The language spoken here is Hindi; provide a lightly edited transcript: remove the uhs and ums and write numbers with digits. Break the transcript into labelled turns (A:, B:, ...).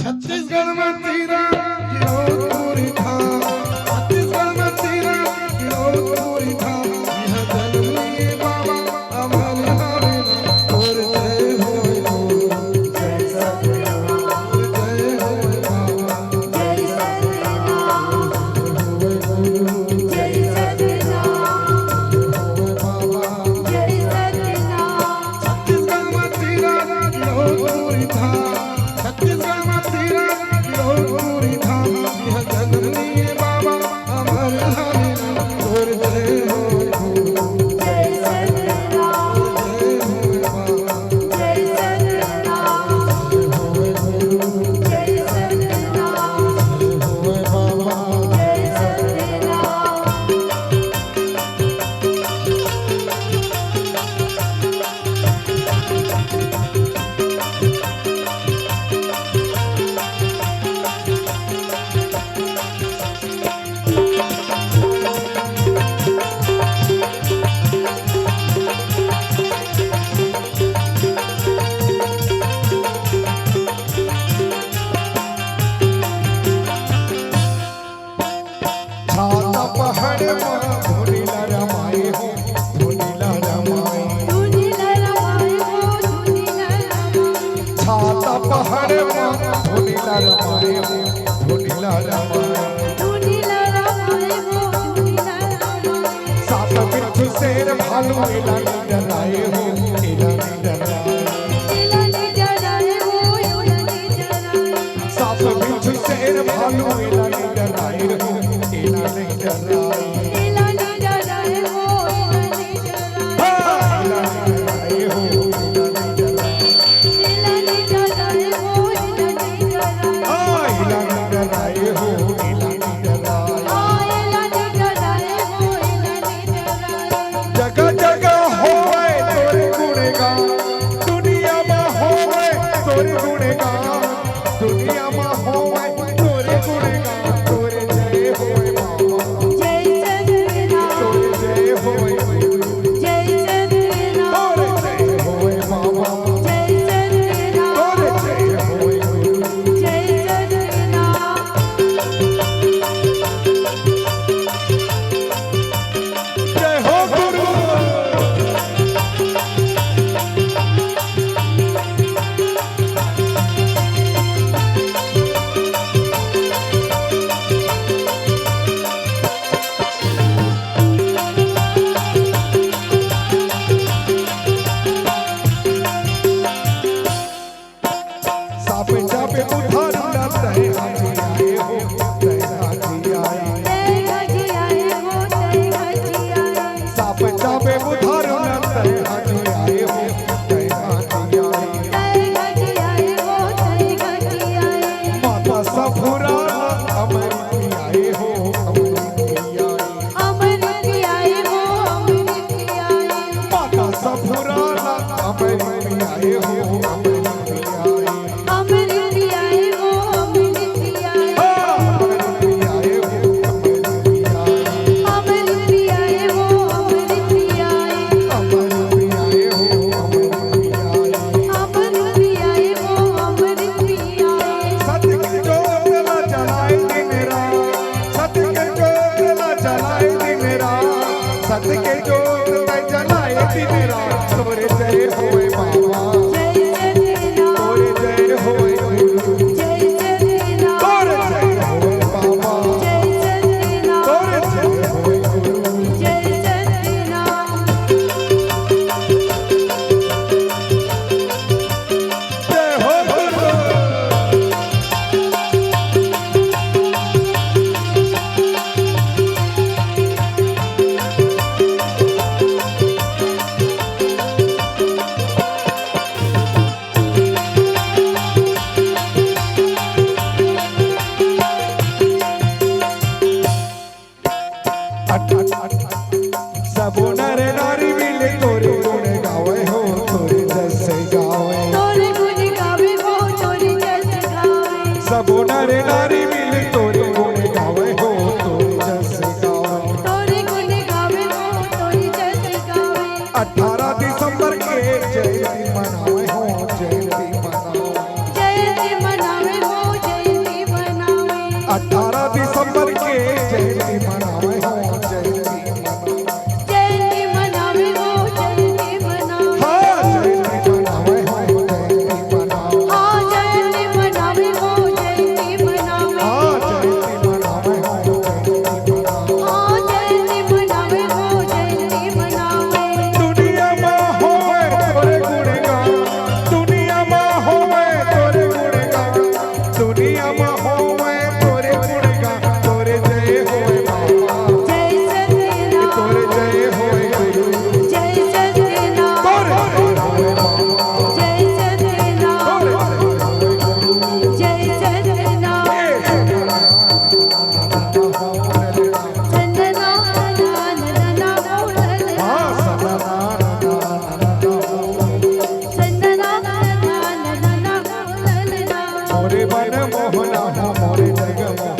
A: छत्तीसगढ़ में तेरा गिरोधपुरी था, छत्तीसगढ़ में तेरा गिरोधपुरी था। यह जन्म लिए बाबा अमर हरे और जय हो जय सतनाम, जय हो बाबा
B: जय सतनाम, जय सतनाम,
A: बाबा।
B: जय सतनाम।
A: छत्तीसगढ़ में तेरा गिरोधपुरी था, छत्तीसगढ़ में तेरा गिरोधपुरी था। यह जन्म लिए बाबा अमर हरे और जय हो
B: जय सतनाम,
A: जय हो बाबा
B: जय सतनाम, जय सतनाम, जय सतनाम।
A: छाता पहाड़ में धुनीला रमाए हो, धुनीला रमाए।
B: धुनीला रमाए हो, धुनीला रमाए,
A: छाता पहाड़ में धुनीला रमाए हो, धुनीला रमाए।
B: धुनीला रमाए हो, धुनीला रमाए।
A: सात बिच्छू शेर भालू एला डराए हो, एला डराए।
B: इला निजराए हो, इला निजराए।
A: सात बिच्छू शेर भालू एला डराए हो, एला डराए।
B: इला निजराए हो, इला निजराए।
A: एला डराए हो, एला डराए।
B: इला निजराए हो, इला निजराए।
A: एला डराए हो, एला डराए।
B: इला निजराए हो, इला निजराए।
A: जगह जगह होवे तोरे गुणगान, दुनिया में होवे तोरे गुणगान, दुनिया में होवे तोरे गुणगान। तोरे जय होवे बाबा,
B: जय सतनाम,
A: तोरे जय होवे गुरु,
B: जय सतनाम,
A: तोरे जय होवे बाबा,
B: जय सतनाम,
A: तोरे जय होवे गुरु।
B: जय सतनाम।
A: जय हो गुरु। सापे चापे उधार लाते हाथी आए हो, तय हाथी आए।
B: जय गजी आए हो, जय गजी आए।
A: साप चापे उधार लाते हाथी आए हो, तय हाथी आए।
B: जय गजी आए हो, जय गजी आए।
A: माता सफुरा अमृत आए हो, अमृत आए।
B: अमृत आए हो, अमृत आए।
A: माता सफुरा अमृत आए हो, अमृत आए।
B: अमृत आए हो, अमृत आए।
A: अमृत आए हो, अमृत आए।
B: अमृत आए हो, अमृत आए।
A: अमृत आए हो, अमृत आए।
B: अमृत आए हो, अमृत आए।
A: सत्य की ज्योत न जलाए दिन रात, सत्य की ज्योत न जलाए दिन रात, सत्य की ज्योत न जलाए दिन रात। तोरे जय होए बाबा,
B: जय सतनाम,
A: तोरे जय होए गुरु,
B: जय सतनाम,
A: तोरे जय होए बाबा,
B: जय सतनाम,
A: तोरे जय होए गुरु।
B: जय सतनाम।
A: जय हो गुरु। सबो नर नारी मिले तोरे गुण गावे हो, तोरे जस गावे।
B: तोरे गुण गावे हो, तोरे जस गावे।
A: सबो नर नारी मिले तोरे गुण गावे हो, तोरे जस गावे।
B: तोरे गुण गावे हो, तोरे जस गावे।
A: 18 दिसंबर के जयंती मनावे हो, जयंती मनावे।
B: जयंती मनावे हो,
A: 18 दिसंबर के जयंती मनावे हो जयंती
B: जयंती मनावे हो जयंती मनावे
A: हाँ जयंती मनावे हो जयंती मनावे
B: हाँ जयंती मनावे हो जयंती मनावे
A: हाँ जयंती मनावे हो जयंती मनावे
B: हाँ जयंती मनावे हो जयंती मनावे
A: दुनिया में होवे तोरे गुणगान दुनिया में होवे तोरे गुणगान दुनिया में होवे तोरे गुणगान तोरे जय होवे बाबा
B: जय सत्यनारायण
A: तोरे जय होवे गुरु
B: जय सत्यनारायण
A: तोरे जय होवे बाबा
B: जय सत्यनारायण जय सत्यनारायण चंदना नंदना बोलना
A: हाँ
B: चंदना नंदना बोलना
A: मोरे मन मोहना मोरे जग मोहना